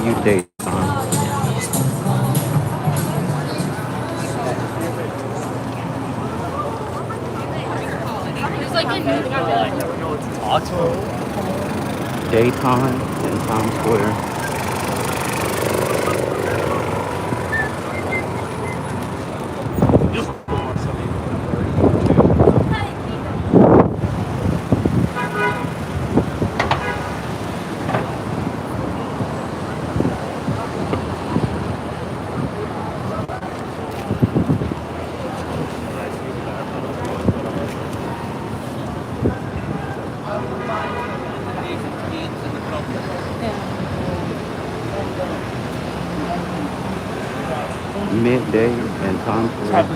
you daytime. Daytime in Times Square. Midday in Times Square.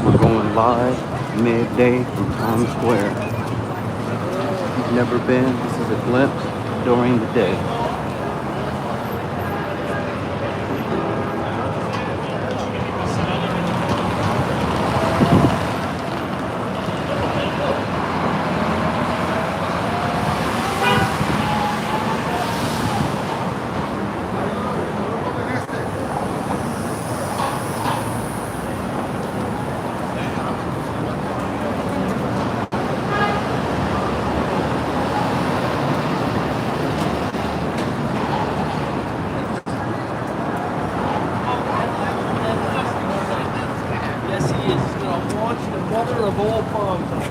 We're going live midday from Times Square. If you've never been, this is a glimpse during the day. Yes, he is. He's going to launch the mother of all bombs.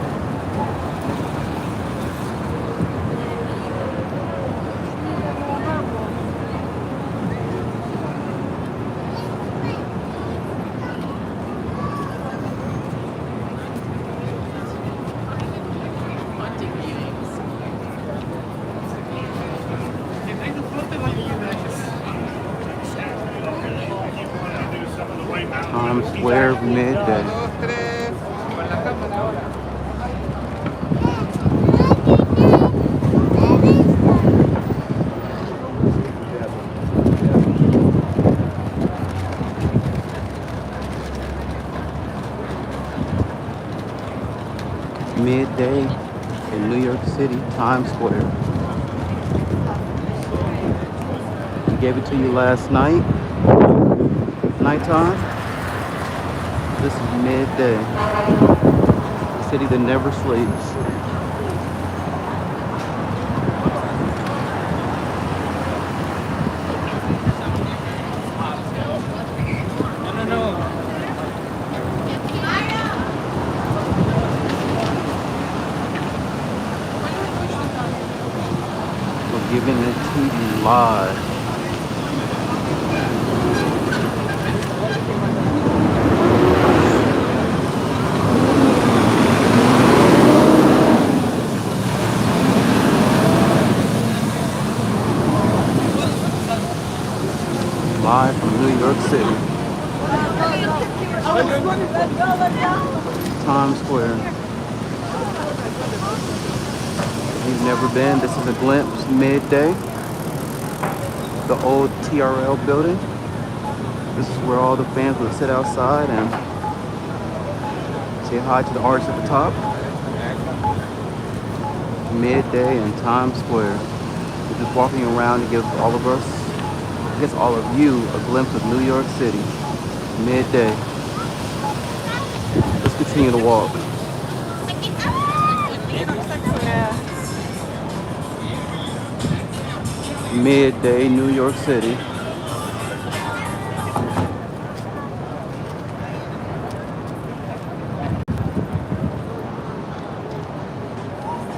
Times Square midday. Midday in New York City, Times Square. We gave it to you last night, nighttime. This is midday. The city that never sleeps. We're giving it to you live. Live from New York City, Times Square. If you've never been, this is a glimpse midday. The old TRL building. This is where all the fans would sit outside and say hi to the artists at the top. Midday in Times Square. We're just walking around to give all of us, I guess all of you, a glimpse of New York City. Midday. Let's continue to walk. Midday, New York City.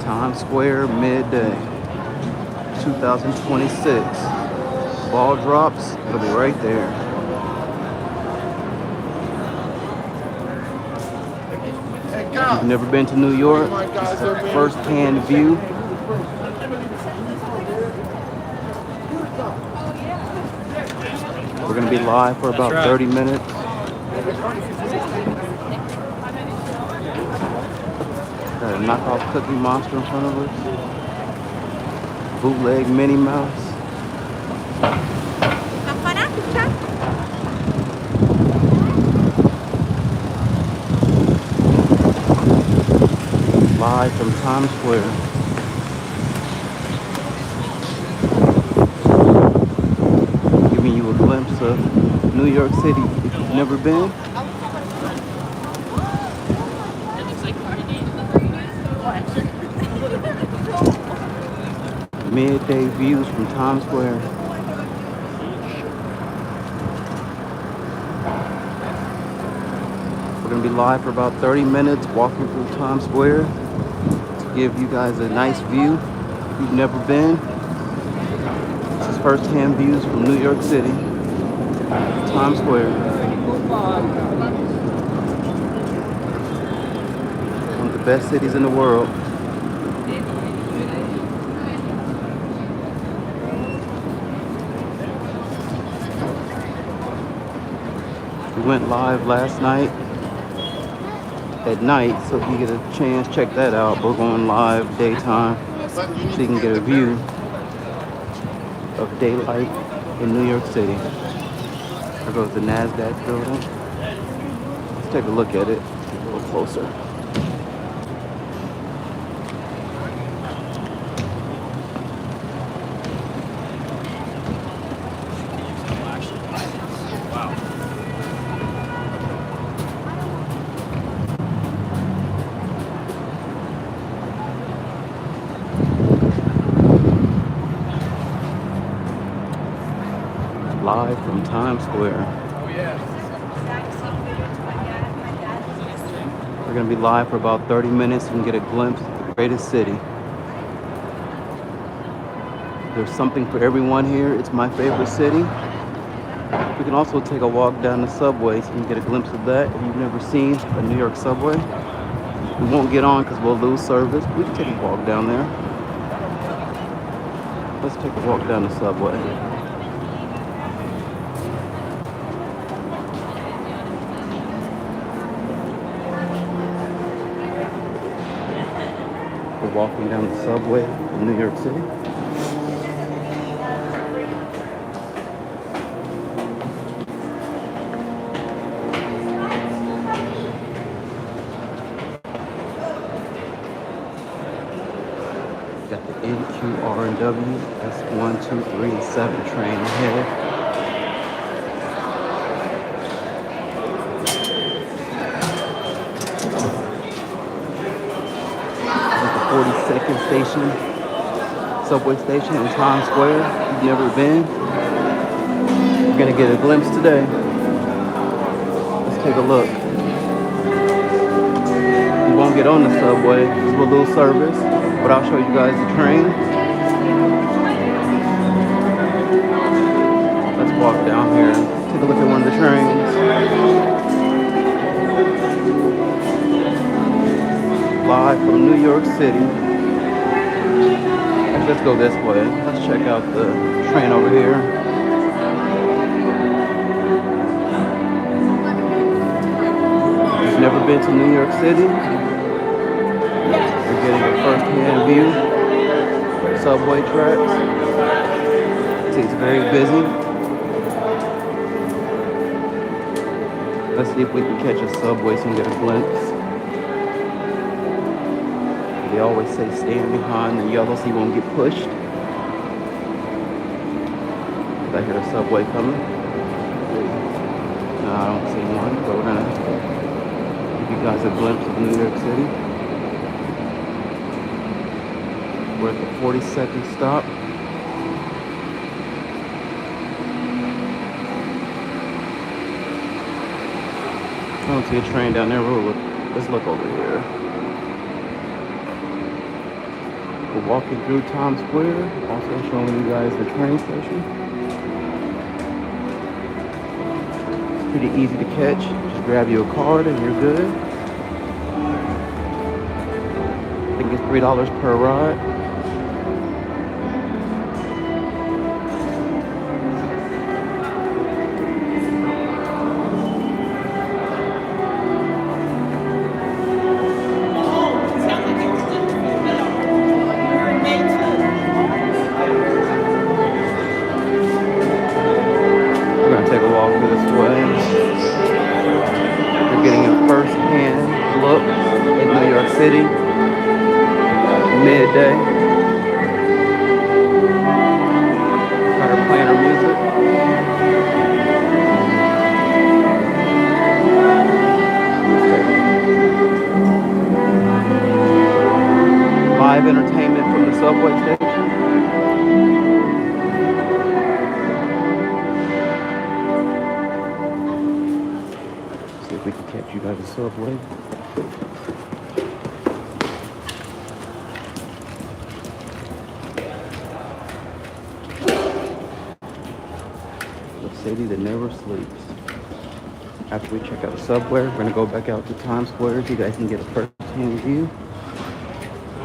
Times Square, midday, 2026. Ball drops, it'll be right there. If you've never been to New York, this is a first-hand view. We're gonna be live for about 30 minutes. Got a knockoff Cookie Monster in front of us. Bootleg Minnie Mouse. Live from Times Square. Giving you a glimpse of New York City if you've never been. Midday views from Times Square. We're going to be live for about 30 minutes walking through Times Square to give you guys a nice view if you've never been. This is first-hand views from New York City, Times Square. One of the best cities in the world. We went live last night at night, so if you get a chance, check that out. We're going live daytime so you can get a view of daylight in New York City. There goes the NASDAQ building. Let's take a look at it a little closer. Live from Times Square. We're going to be live for about 30 minutes and get a glimpse of the greatest city. There's something for everyone here. It's my favorite city. We can also take a walk down the subway so you can get a glimpse of that. If you've never seen a New York subway, we won't get on because we'll lose service. We can take a walk down there. Let's take a walk down the subway. We're walking down the subway in New York City. Got the NQRW S1237 train ahead. At the 42nd station, subway station in Times Square. If you've never been, you're gonna get a glimpse today. Let's take a look. You won't get on the subway because we'll lose service, but I'll show you guys the train. Let's walk down here. Take a look at one of the trains. Live from New York City. Let's go this way. Let's check out the train over here. If you've never been to New York City, you're getting a first-hand view. Subway tracks. See, it's very busy. Let's see if we can catch a subway so we can get a glimpse. They always say stand behind the yellow so you won't get pushed. I hear a subway coming. No, I don't see one, but we're gonna give you guys a glimpse of New York City. We're at the 42nd stop. don't see a train down there. Let's look over here. We're walking through Times Square, also showing you guys the train station. It's pretty easy to catch. Just grab you a card and you're good. I think it's $3 per ride. We're gonna take a walk this way. We're getting a first-hand look at New York City, midday. Started playing her music. Live entertainment from the subway station. See if we can catch you by the subway. The city that never sleeps. After we check out the subway, we're gonna go back out to Times Square so you guys can get a first-hand view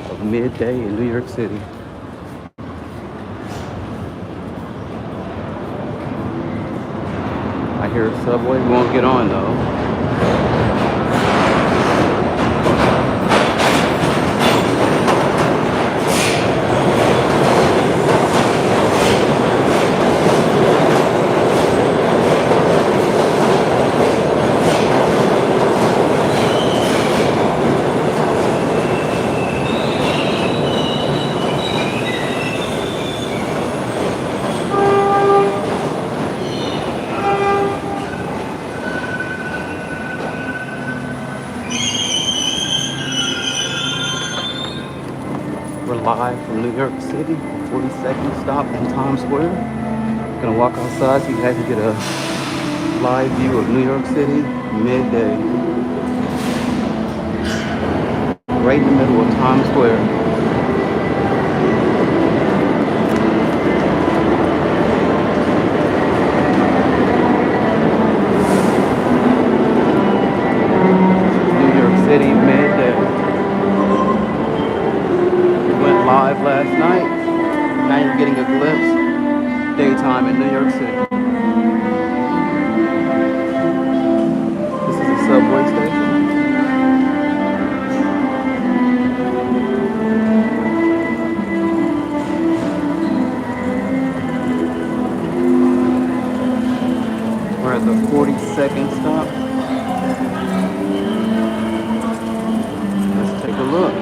of midday in New York City. I hear a subway. We won't get on though. We're live from New York City, 42nd stop in Times Square. Gonna walk outside so you guys can get a live view of New York City, midday. Right in the middle of Times Square. New York City, midday. Live last night. Now you're getting a glimpse daytime in New York City. This is a subway station. We're at the 42nd stop. Let's take a look.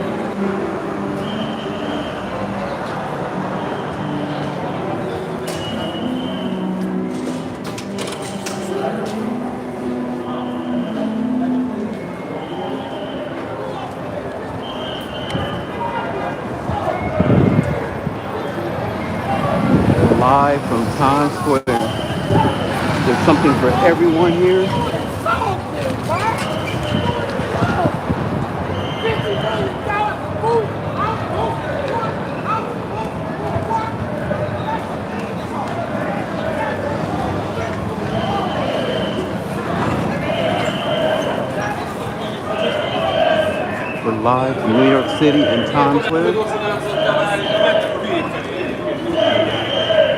Live from Times Square. There's something for everyone here. We're live from New York City and Times Square.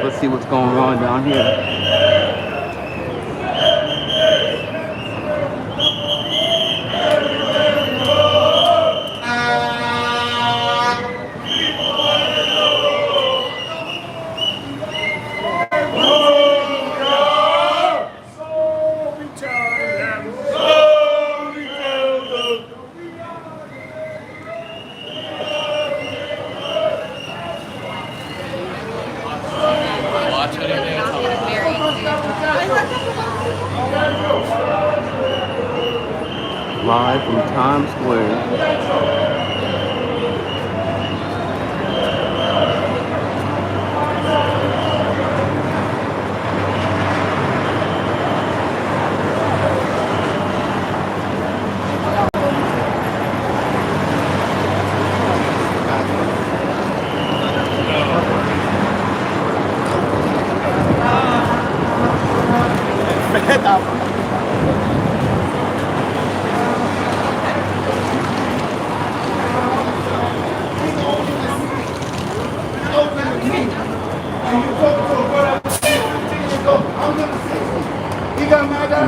Let's see what's going on down here. Live from Times Square.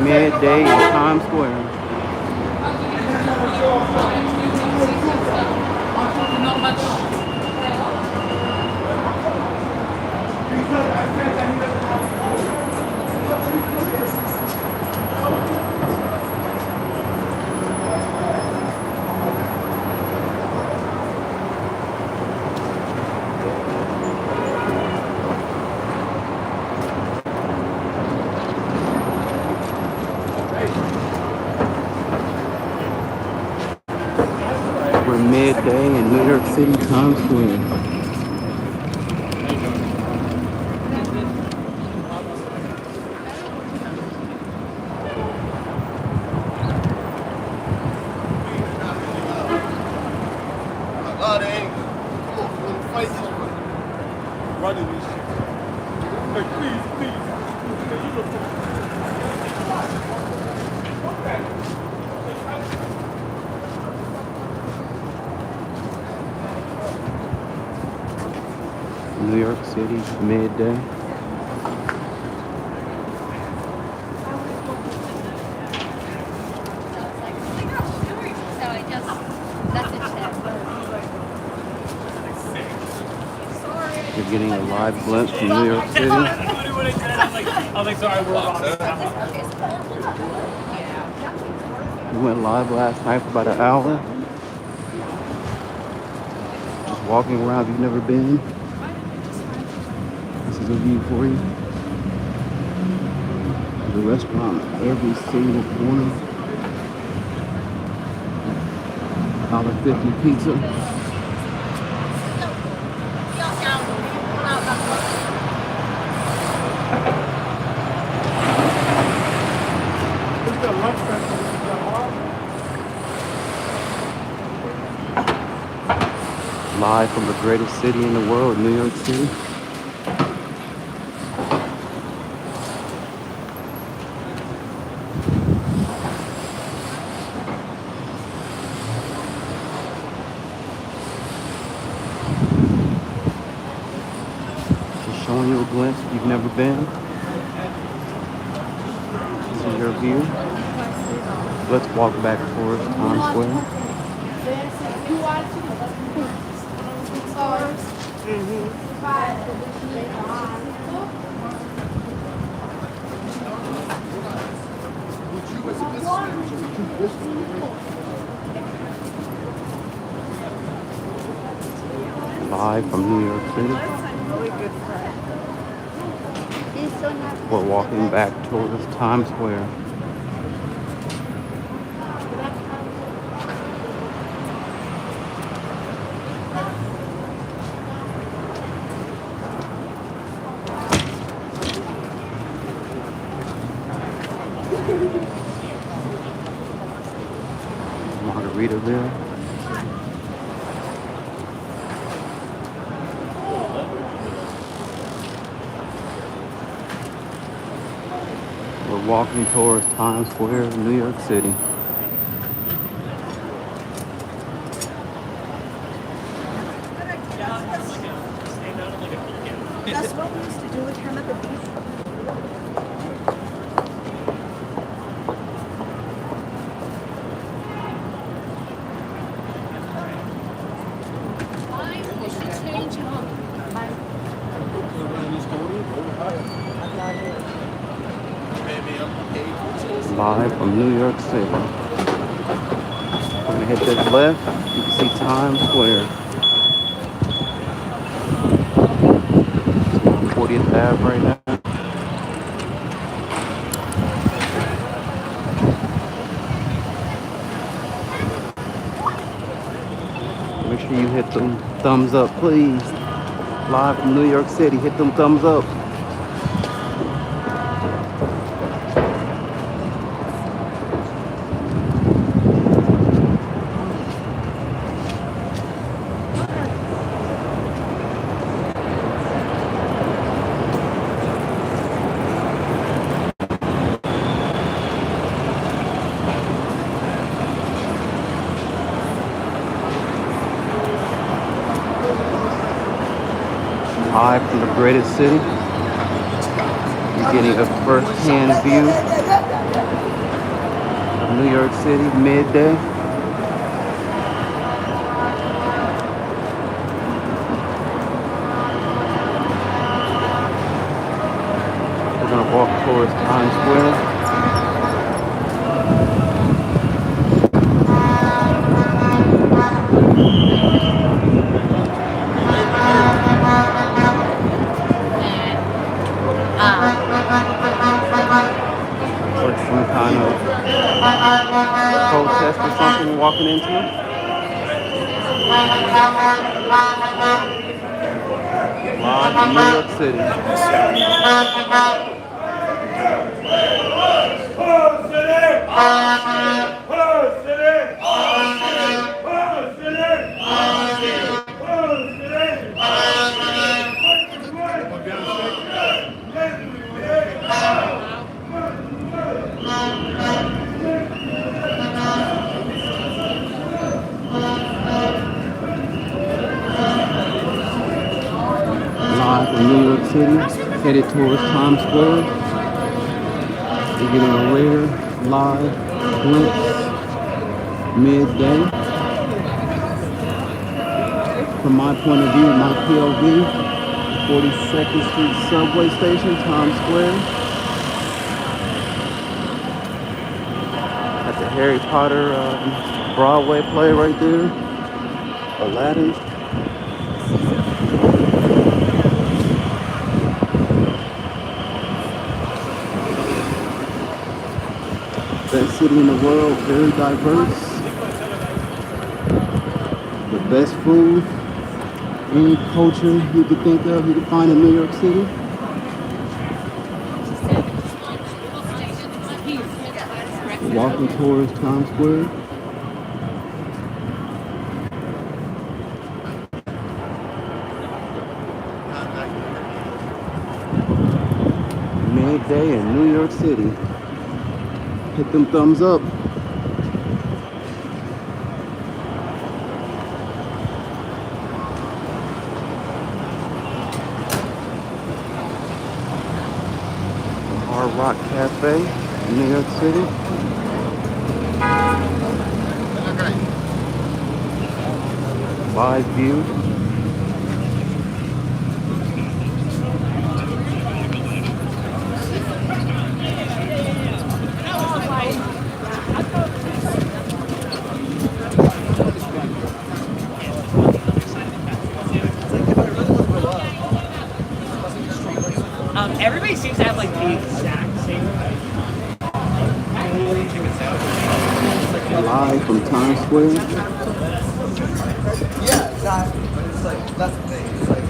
Midday in Times Square. Not much. We're midday in New York City, Times Square. Running this shit. Like, please, please. New York City, midday. So I just messaged him. You're getting a live glimpse from New York City. I was like, sorry, we're on. We went live last night for about an hour. Just walking around if you've never been. This is a view for you. The restaurant, every single corner. $1.50 pizza. Live from the greatest city in the world, New York City. Just showing you a glimpse if you've never been. This is your view. Let's walk back towards Times Square. Live from New York City. We're walking back towards Times Square. Margaritaville. We're walking towards Times Square, New York City. That's what we used to do with him at the beach. Live from New York City. We're gonna hit this left. You can see Times Square. We're on 40th Ave right now. Make sure you hit them thumbs up, please. Live from New York City. Hit them thumbs up. Live from the greatest city. You getting a first-hand view of New York City midday. We're gonna walk towards Times Square. Like some kind of protest or something we're walking into. Live in New York City. Live in New York City, headed towards Times Square. We're getting a rare live glimpse midday. From my point of view, my POV, 42nd Street subway station, Times Square. At the Harry Potter Broadway play right there, Aladdin. Best city in the world, very diverse. The best food, any culture you could think of, you could find in New York City. Walking towards Times Square. Midday in New York City. Hit them thumbs up. Hard Rock Cafe in New York City. Live view. Everybody seems to have like the exact same. Live from Times Square. Yeah, exactly. But it's like, that's the thing. It's like,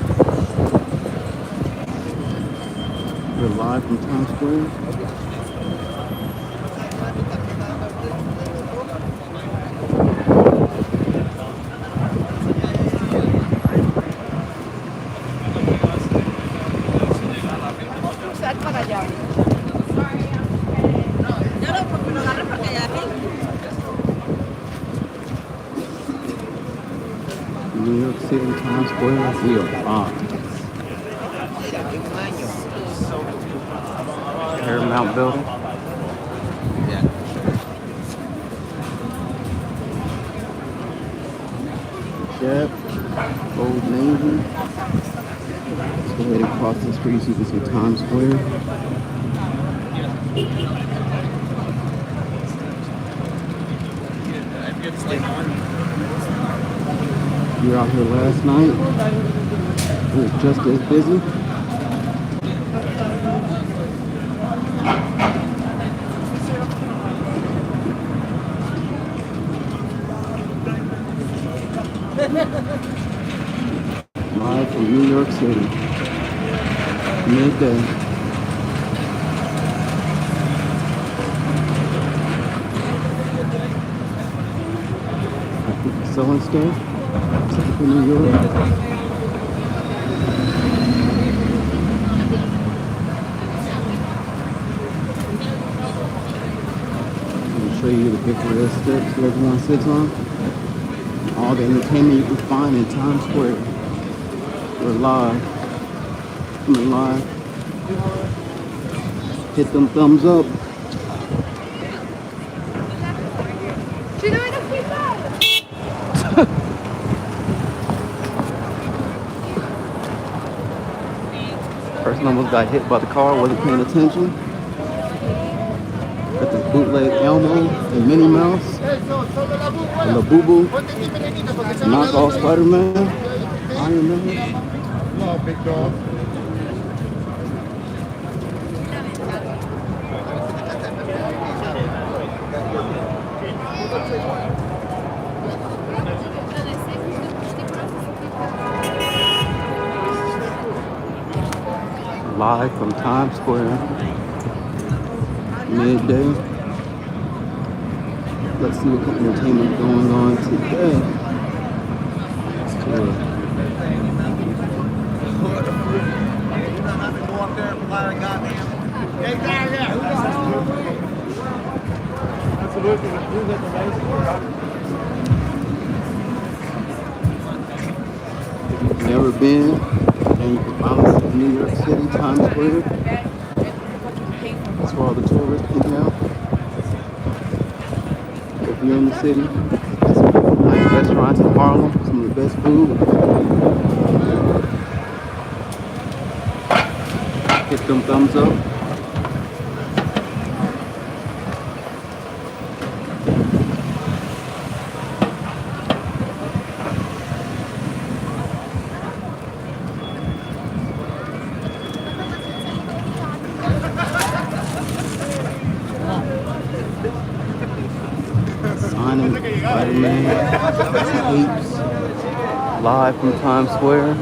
We're live from Times Square. New York City, Times Square, we are on. Paramount Building. Chef, Old Navy. Let's go ahead and cross the street so you can see Times Square. You were out here last night. It was just as busy. Live from New York City. Midday. I think it's selling stuff. For New York. I'm going to show you the big red steps where everyone sits on. All the entertainment you can find in Times Square. We're live. Coming live Hit them thumbs up. Ci dovete filmare! Person almost got hit by the car, wasn't paying attention. Got this bootleg Elmo and Minnie Mouse. And the Boo Boo. Knockoff Spider-Man. Iron Man. No, big dog. Live from Times Square. Midday. Let's see what kind of entertainment going on today. Let's do it. Go up there and fly a goddamn. Hey, If you've never been and you can finally see New York City, Times Square, that's where all the tourists hang out. If you're in the city, there's some nice restaurants in Harlem, some of the best food. Hit them thumbs up. Signing Spider-Man tapes live from Times Square.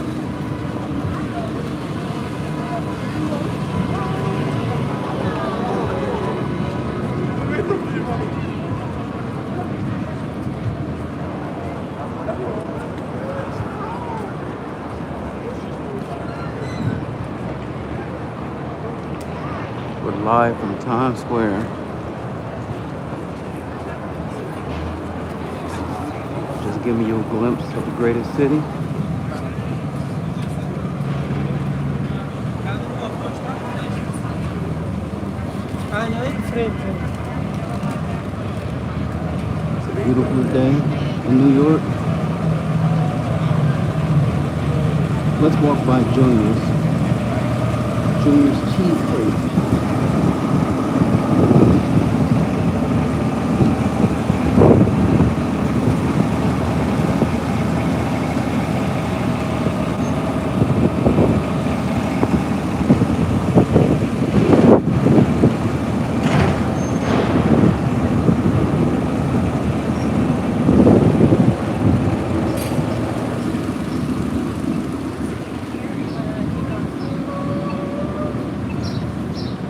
We're live from Times Square. Just giving you a glimpse of the greatest city. It's a beautiful day in New York. Let's walk by Junior's. Junior's Cheesecake.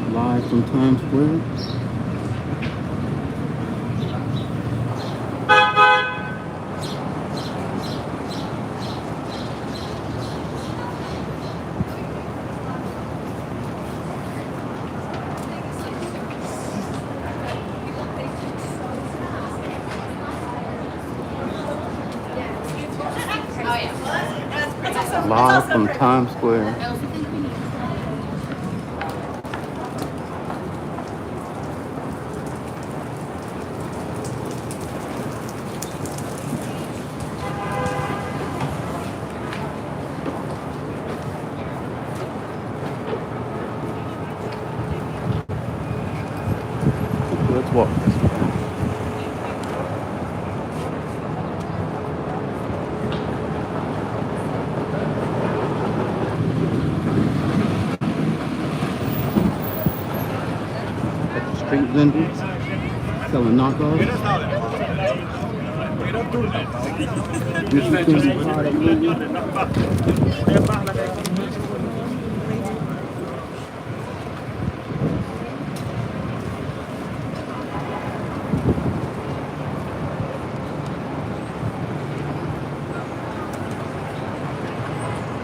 Live from Times Square. Live from Times Square. Let's walk this way. At the street vendors selling knockoffs. This is gonna be part of the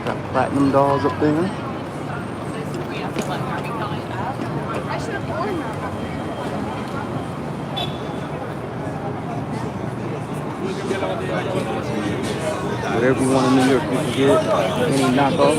got platinum dolls up there. I should have worn them. Whatever you want in New York, you can get any knockoff.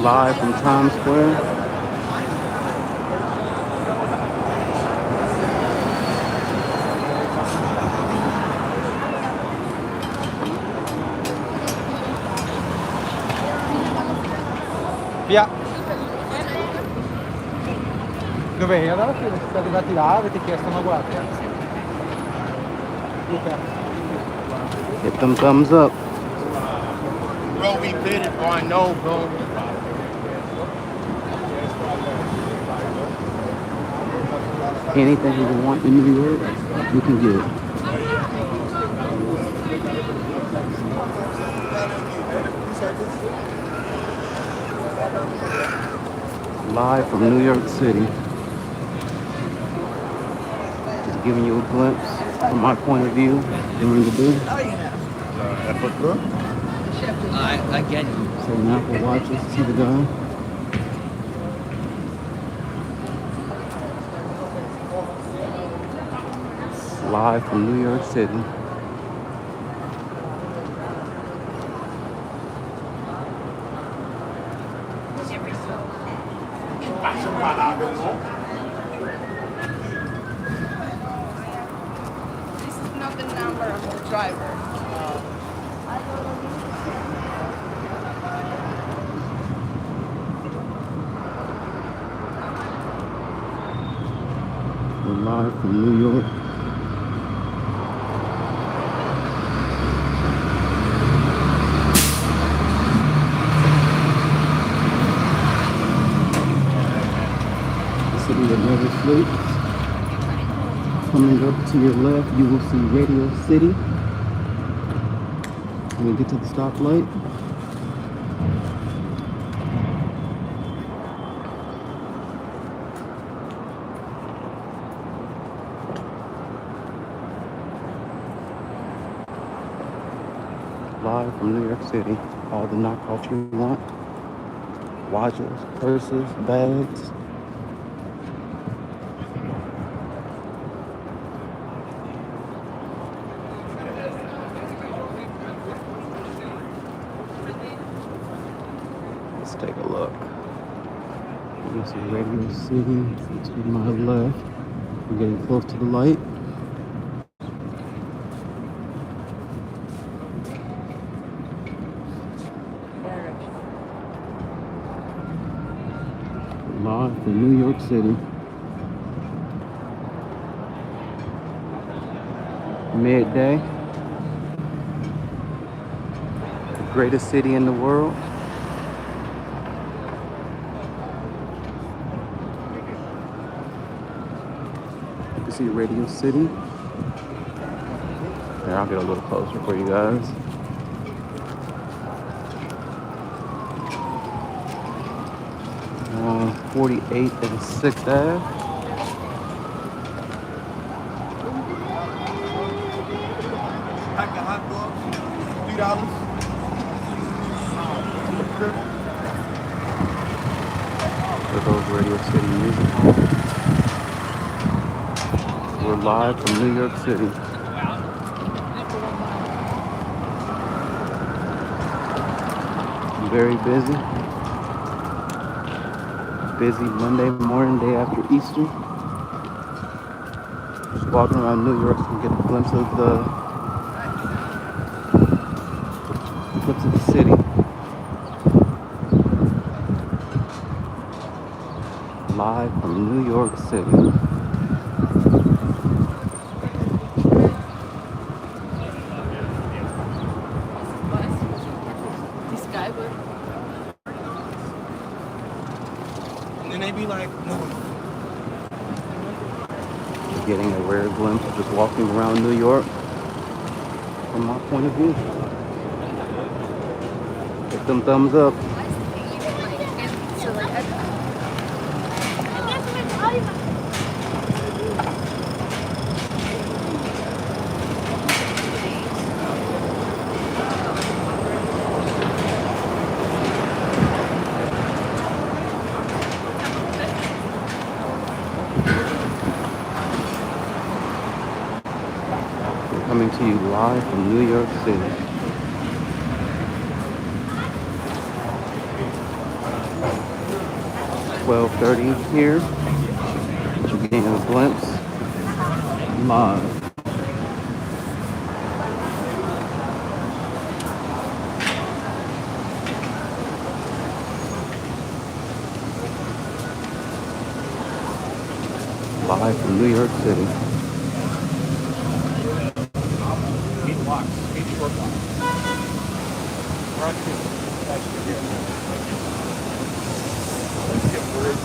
Live from Times Square. Via. Dove era? Siete arrivati là, avete chiesto una guardia? Luca. Hit them thumbs up. Bro, we bid it, bro. I know, bro. Anything you want in New York, you can get. Live from New York City. Just giving you a glimpse from my point of view during the day. I get you. Setting Apple Watches, see the guy. Live from New York City. This is not the number of the driver. We're live from New York. The city that never sleeps. Coming up to your left, you will see Radio City. When we get to the stoplight. Live from New York City. All the knockoffs you want. Watches, purses, bags. Let's take a look. You see Radio City to my left. We're getting close to the light. Live from New York City. Midday. The greatest city in the world. You can see Radio City. Here, I'll get a little closer for you guys. 48th and 6th Ave. Pack of hot dogs, $3. For those Radio City music halls. We're live from New York City. Very busy. Busy Monday morning, day after Easter. Just walking around New York and get a glimpse of the city. Live from New York City. This guy would. And then they be like, no. Getting a rare glimpse of just walking around New York from my point of view. Get them thumbs up. Coming to you live from New York City. 12:30 here. You're getting a glimpse live. Live from New York City. 8 blocks, 8 short blocks. We're on 2. Let's get word.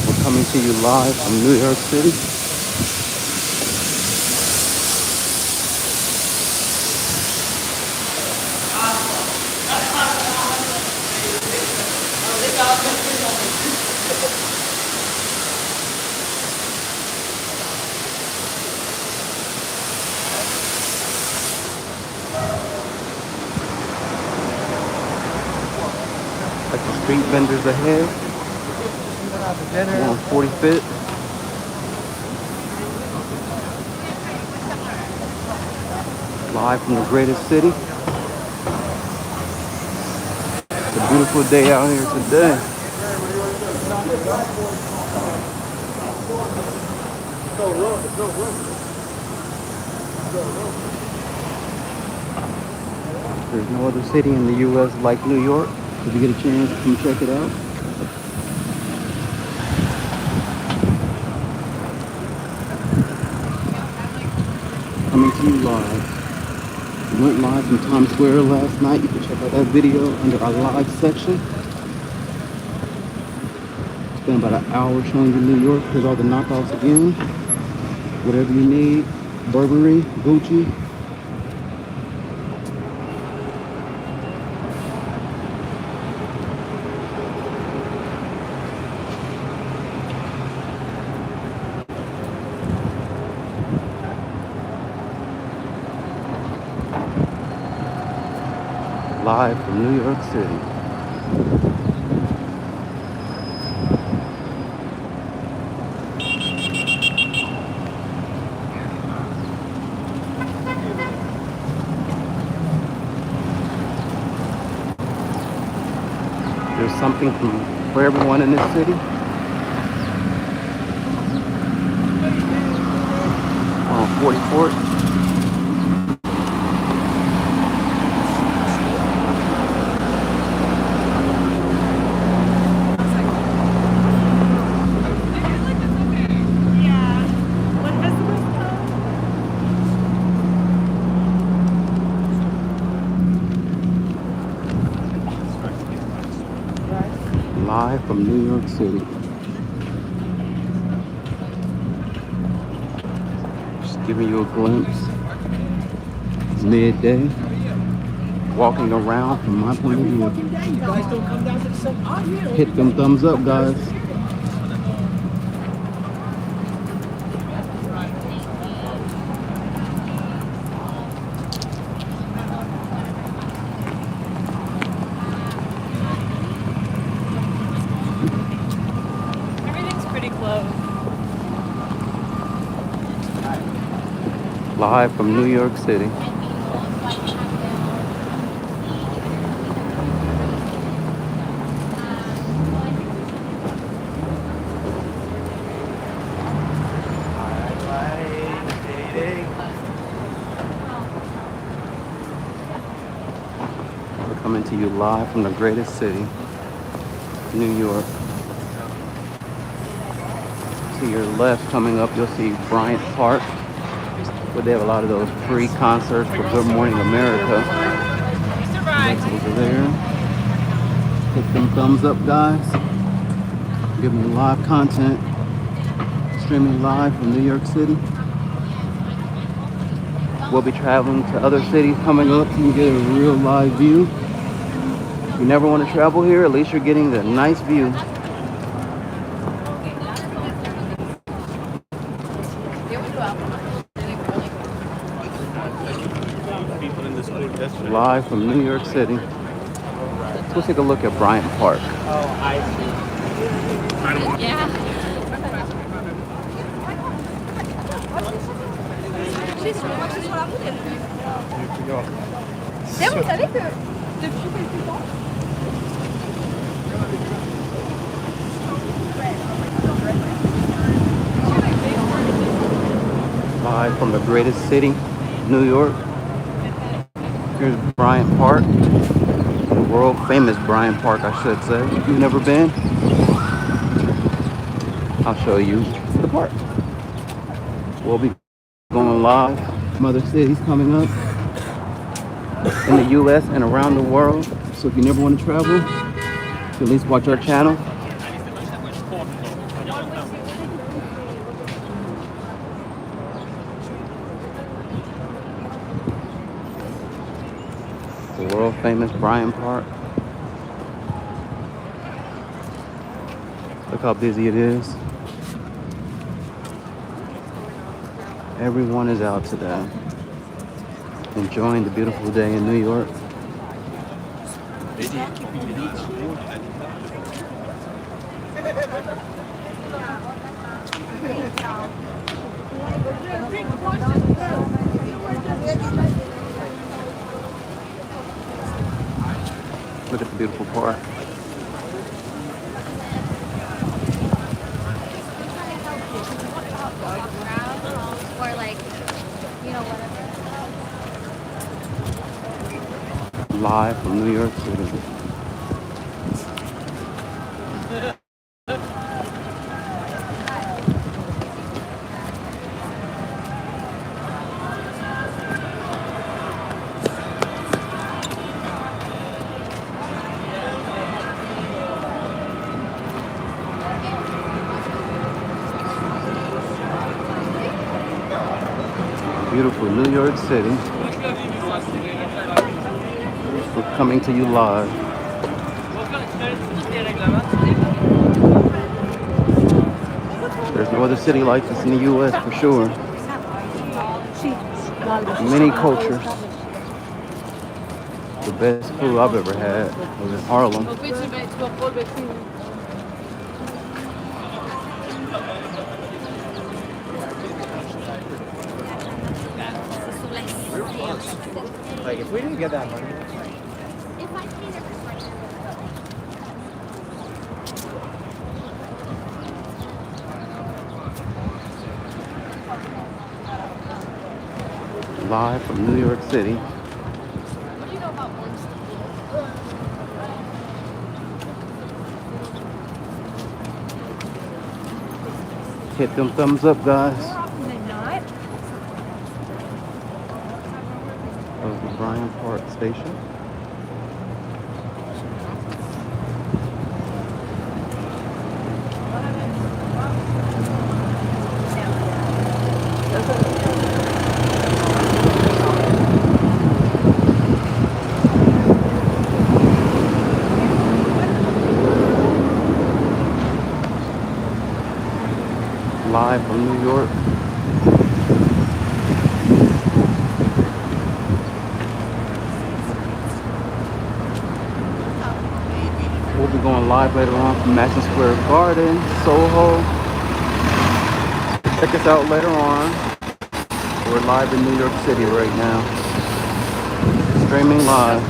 We're coming to you live from New York City. Like the street vendors ahead. We're on 45th. Live from the greatest city. It's a beautiful day out here today. There's no other city in the U.S. like New York. If you get a chance, come check it out. Coming to you live. We went live from Times Square last night. You can check out that video under our live section. It's been about an hour showing you New York. Here's all the knockoffs again. Whatever you need. Burberry, Gucci. Live from New York City. There's something for everyone in this city. On 44th. Live from New York City. Just giving you a glimpse. It's midday. Walking around from my point of view. You guys don't come down to the sun. I'm here. Hit them thumbs up, guys. Everything's pretty close. Live from New York City. We're coming to you live from the greatest city, New York. To your left, coming up, you'll see Bryant Park, where they have a lot of those free concerts for Good Morning America. That's over there. Hit them thumbs up, guys. Give me live content. Streaming live from New York City. We'll be traveling to other cities coming up so you can get a real live view. If you never want to travel here, at least you're getting the nice view. Live from New York City. Let's take a look at Bryant Park. Yeah. Là, vous savez que depuis quelques temps, Live from the greatest city, New York. Here's Bryant Park. The world famous Bryant Park, I should say. If you've never been, I'll show you the park. We'll be going live from other cities coming up in the US and around the world. So if you never want to travel, at least watch our channel. The world famous Bryant Park. Look how busy it is. Everyone is out today, enjoying the beautiful day in New York. Look at the beautiful park. or like, you know, whatever. Live from New York City. Beautiful New York City. We're coming to you live. There's no other city like this in the US for sure. Many cultures. The best food I've ever had was in Harlem. Like, if we didn't get that money, Live from New York City. What do you know about Winston? Hit them thumbs up, guys. Often than not. Of the Bryant Park Station. Live from New York. We'll be going live later on from Madison Square Garden, Soho. Check us out later on. We're live in New York City right now. Streaming live.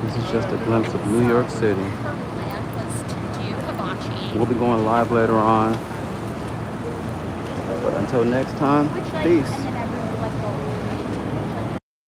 This is just a glimpse of New York City. We'll be going live later on. But until next time, peace.